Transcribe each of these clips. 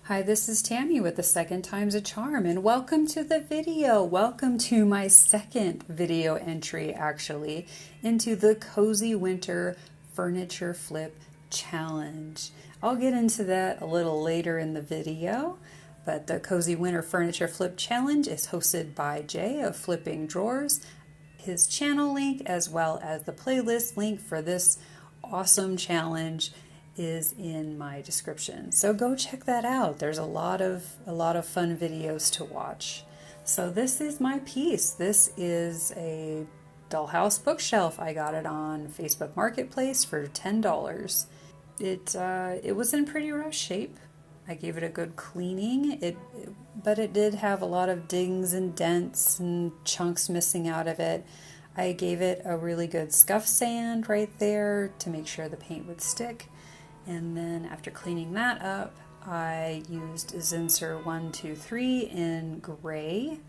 Hi, this is Tammy with the Second Time's a Charm, and welcome to the video. Welcome to my second video entry, actually, into the Cozy Winter Furniture Flip Challenge. I'll get into that a little later in the video, but the Cozy Winter Furniture Flip Challenge is hosted by Jay of Flipping Drawers. His channel link, as well as the playlist link for this awesome challenge, is in my description. So go check that out. There's a lot of fun videos to watch. So this is my piece. This is a Dollhouse bookshelf. I got it on Facebook Marketplace for $10. It was in pretty rough shape. I gave it a good cleaning. But it did have a lot of dings and dents and chunks missing out of it. I gave it a really good scuff sand right there to make sure the paint would stick. And then after cleaning that up, I used Zinsser 123 in gray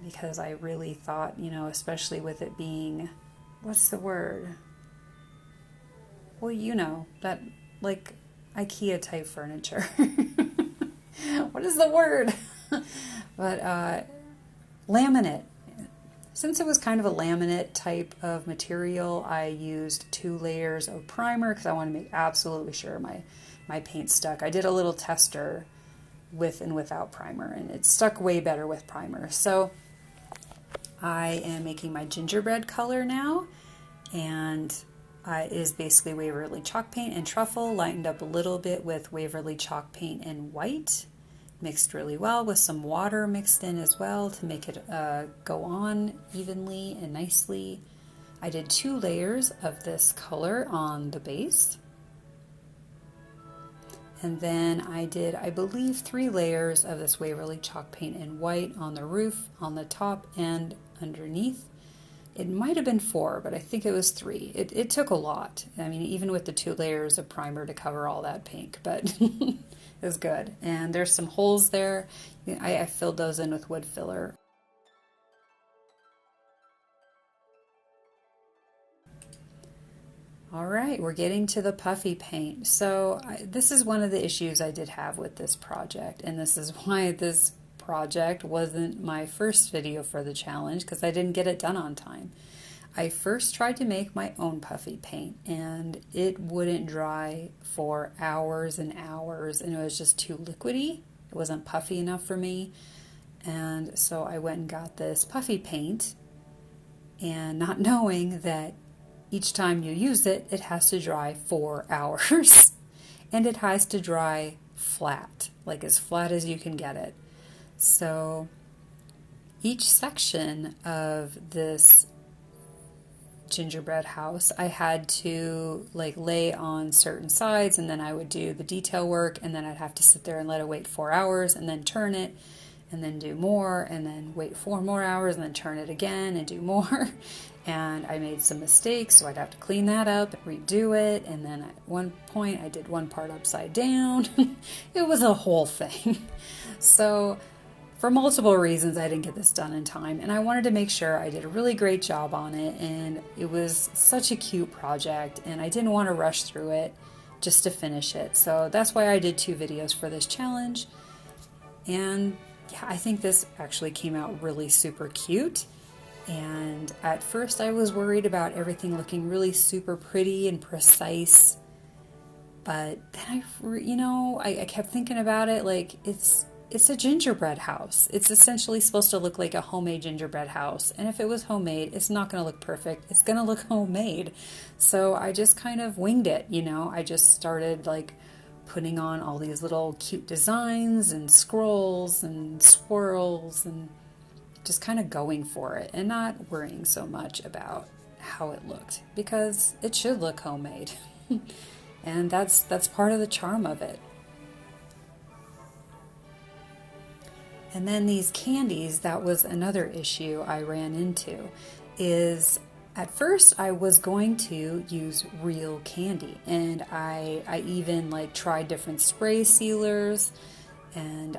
because I really thought, especially with it being, what's the word? Well, that like IKEA type furniture. What is the word? But laminate. Since it was kind of a laminate type of material, I used 2 layers of primer because I want to make absolutely sure my paint stuck. I did a little tester with and without primer, and it stuck way better with primer. So I am making my gingerbread color now, and is basically Waverly chalk paint and truffle, lightened up a little bit with Waverly chalk paint and white. Mixed really well with some water mixed in as well to make it go on evenly and nicely. I did 2 layers of this color on the base. And then I did, I believe, 3 layers of this Waverly chalk paint in white on the roof, on the top, and underneath. It might have been 4, but I think it was 3. It took a lot. I mean, even with the 2 layers of primer to cover all that pink, but it was good. And there's some holes there. I filled those in with wood filler. All right, we're getting to the puffy paint. So this is one of the issues I did have with this project, and this is why this project wasn't my first video for the challenge, because I didn't get it done on time. I first tried to make my own puffy paint, and it wouldn't dry for hours and hours, and it was just too liquidy. It wasn't puffy enough for me, and so I went and got this puffy paint, and not knowing that each time you use it, it has to dry 4 hours, and it has to dry flat, like as flat as you can get it. So each section of this gingerbread house I had to lay on certain sides, and then I would do the detail work, and then I'd have to sit there and let it wait 4 hours and then turn it and then do more and then wait 4 more hours and then turn it again and do more. And I made some mistakes, so I'd have to clean that up and redo it, and then at one point I did one part upside down. It was a whole thing. So for multiple reasons, I didn't get this done in time, and I wanted to make sure I did a really great job on it, and it was such a cute project, and I didn't want to rush through it just to finish it. So that's why I did 2 videos for this challenge, and yeah, I think this actually came out really super cute. And at first I was worried about everything looking really super pretty and precise, but then I kept thinking about it, it's a gingerbread house. It's essentially supposed to look like a homemade gingerbread house. And if it was homemade, it's not going to look perfect. It's going to look homemade. So I just kind of winged it, I just started putting on all these little cute designs and scrolls and swirls and just kind of going for it and not worrying so much about how it looked, because it should look homemade. And that's part of the charm of it. And then these candies, that was another issue I ran into, is at first I was going to use real candy, and I even tried different spray sealers, and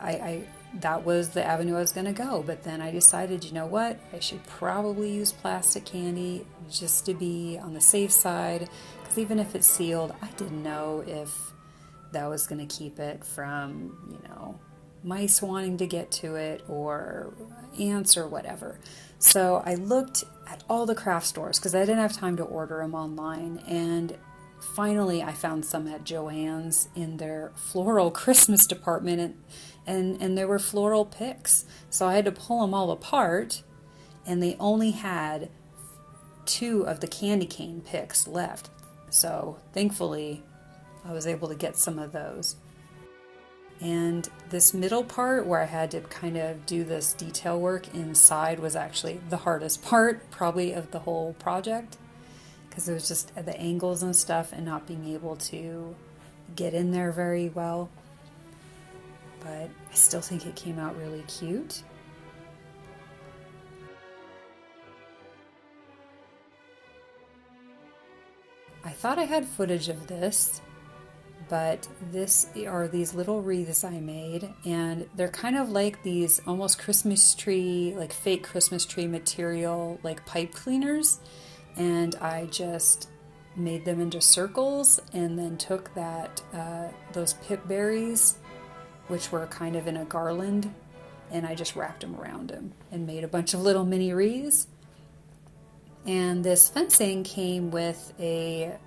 that was the avenue I was going to go. But then I decided, you know what, I should probably use plastic candy just to be on the safe side, because even if it's sealed, I didn't know if that was going to keep it from, mice wanting to get to it or ants or whatever. So I looked at all the craft stores because I didn't have time to order them online, and finally I found some at Joann's in their floral Christmas department, and there were floral picks. So I had to pull them all apart, and they only had 2 of the candy cane picks left. So thankfully I was able to get some of those. And this middle part where I had to kind of do this detail work inside was actually the hardest part probably of the whole project, because it was just the angles and stuff and not being able to get in there very well. But I still think it came out really cute. I thought I had footage of this, but this are these little wreaths I made, and they're kind of like these almost Christmas tree, like fake Christmas tree material, like pipe cleaners, and I just made them into circles and then took that those pip berries, which were kind of in a garland, and I just wrapped them around them and made a bunch of little mini wreaths. And this fencing came with a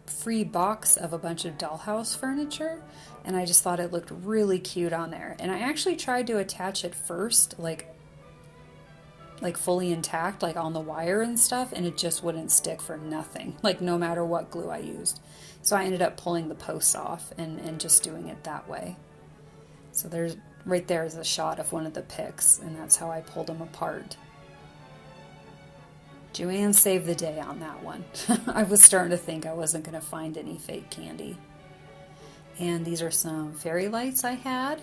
free box of a bunch of Dollhouse furniture, and I just thought it looked really cute on there. And I actually tried to attach it first, like fully intact, like on the wire and stuff, and it just wouldn't stick for nothing, like no matter what glue I used. So I ended up pulling the posts off and just doing it that way. So there's right there is a shot of one of the picks, and that's how I pulled them apart. Joanne saved the day on that one. I was starting to think I wasn't going to find any fake candy. And these are some fairy lights I had.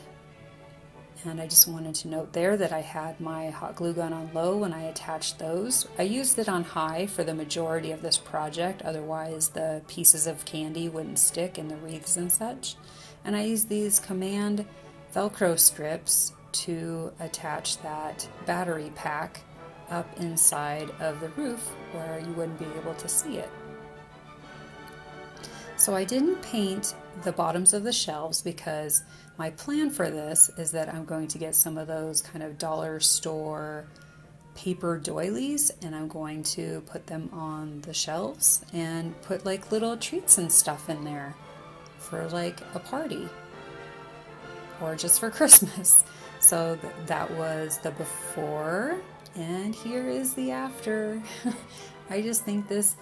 And I just wanted to note there that I had my hot glue gun on low when I attached those. I used it on high for the majority of this project, otherwise the pieces of candy wouldn't stick in the wreaths and such. And I used these Command Velcro strips to attach that battery pack up inside of the roof where you wouldn't be able to see it. So I didn't paint the bottoms of the shelves because my plan for this is that I'm going to get some of those kind of dollar store paper doilies, and I'm going to put them on the shelves and put like little treats and stuff in there for like a party or just for Christmas. So that was the before. And here is the after. I just think this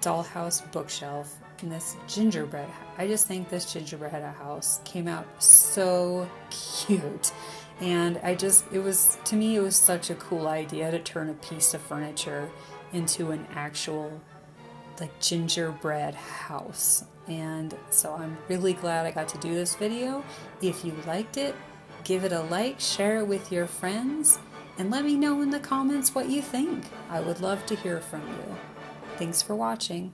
Dollhouse bookshelf and this gingerbread, I just think this gingerbread house came out so cute. And to me, it was such a cool idea to turn a piece of furniture into an actual like gingerbread house. And so I'm really glad I got to do this video. If you liked it, give it a like, share it with your friends, and let me know in the comments what you think. I would love to hear from you. Thanks for watching.